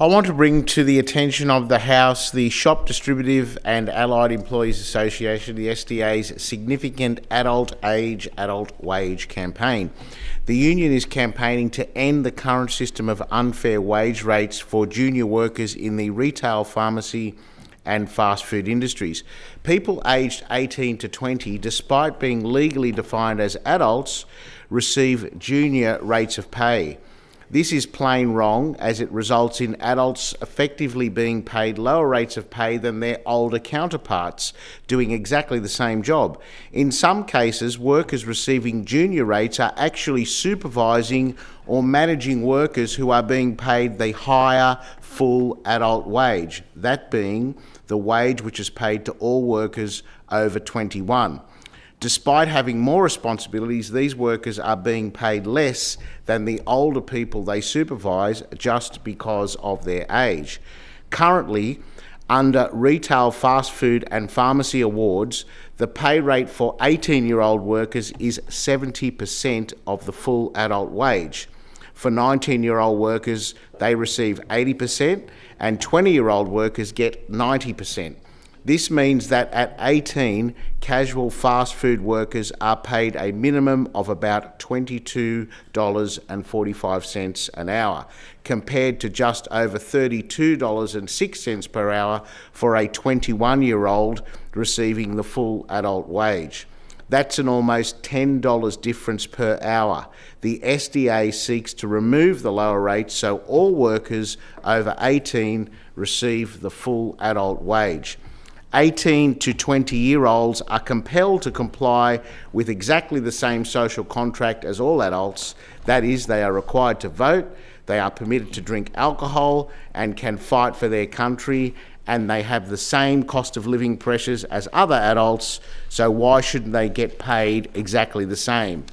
I want to bring to the attention of the House the Shop Distributive and Allied Employees Association, the SDA's significant adult wage campaign. The union is campaigning to end the current system of unfair wage rates for junior workers in the retail, pharmacy and fast food industries. People aged 18 to 20, despite being legally defined as adults, receive junior rates of pay. This is plain wrong, as it results in adults effectively being paid lower rates of pay than their older counterparts doing exactly the same job. In some cases, workers receiving junior rates are actually supervising or managing workers who are being paid the higher full adult wage, that being the wage which is paid to all workers over 21. Despite having more responsibilities, these workers are being paid less than the older people they supervise just because of their age. Currently, under retail, fast food and pharmacy awards, the pay rate for 18-year-old workers is 70% of the full adult wage. For 19-year-old workers, they receive 80%, and 20-year-old workers get 90%. This means that at 18, casual fast food workers are paid a minimum of about $22.45 an hour, compared to just over $32.06 per hour for a 21-year-old receiving the full adult wage. That's an almost $10 difference per hour. The SDA seeks to remove the lower rates so all workers over 18 receive the full adult wage. 18 to 20-year-olds are compelled to comply with exactly the same social contract as all adults. That is, they are required to vote, they are permitted to drink alcohol and can fight for their country, and they have the same cost of living pressures as other adults, so why shouldn't they get paid exactly the same?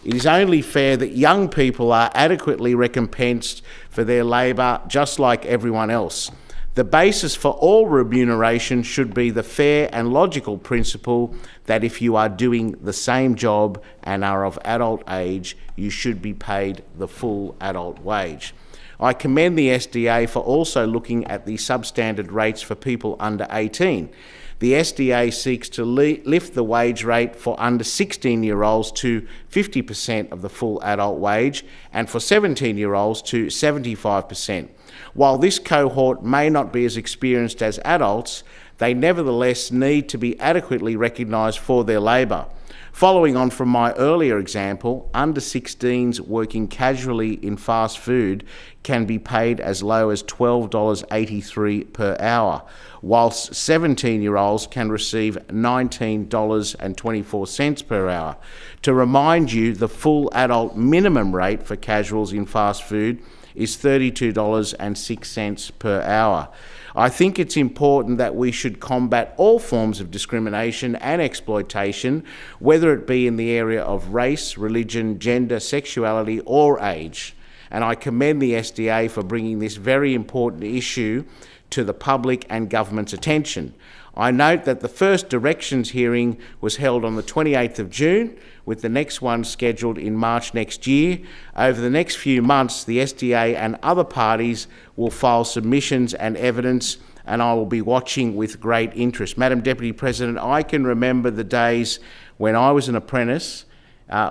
It is only fair that young people are adequately recompensed for their labour just like everyone else. The basis for all remuneration should be the fair and logical principle that if you are doing the same job and are of adult age, you should be paid the full adult wage. I commend the SDA for also looking at the substandard rates for people under 18. The SDA seeks to lift the wage rate for under 16-year-olds to 50% of the full adult wage and for 17-year-olds to 75%. While this cohort may not be as experienced as adults, they nevertheless need to be adequately recognised for their labour. Following on from my earlier example, under 16s working casually in fast food can be paid as low as $12.83 per hour, whilst 17-year-olds can receive $19.24 per hour. To remind you, the full adult minimum rate for casuals in fast food is $32.06 per hour. I think it's important that we should combat all forms of discrimination and exploitation, whether it be in the area of race, religion, gender, sexuality or age. And I commend the SDA for bringing this very important issue to the public and government's attention. I note that the first directions hearing was held on the 28th of June, with the next one scheduled in March next year. Over the next few months, the SDA and other parties will file submissions and evidence, and I will be watching with great interest. Madam Deputy President, I can remember the days when I was an apprentice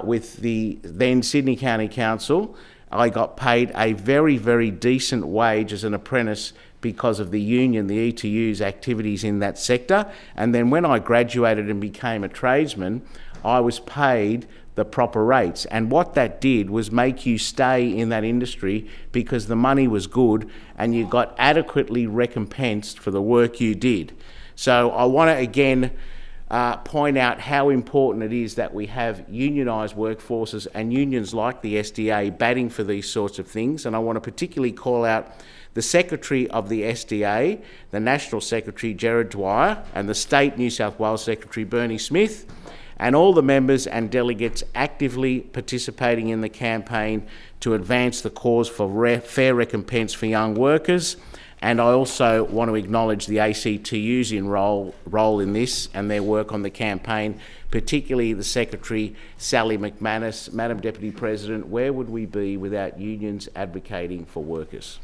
with the then Sydney County Council. I got paid a very, very decent wage as an apprentice because of the union, the ETU's activities in that sector. And then when I graduated and became a tradesman, I was paid the proper rates. And what that did was make you stay in that industry because the money was good and you got adequately recompensed for the work you did. So I want to again point out how important it is that we have unionised workforces and unions like the SDA batting for these sorts of things. And I want to particularly call out the Secretary of the SDA, the National Secretary Gerard Dwyer, and the State New South Wales Secretary Bernie Smith, and all the members and delegates actively participating in the campaign to advance the cause for fair recompense for young workers. And I also want to acknowledge the ACTU's role in this and their work on the campaign, particularly the Secretary, Sally McManus. Madam Deputy President, where would we be without unions advocating for workers?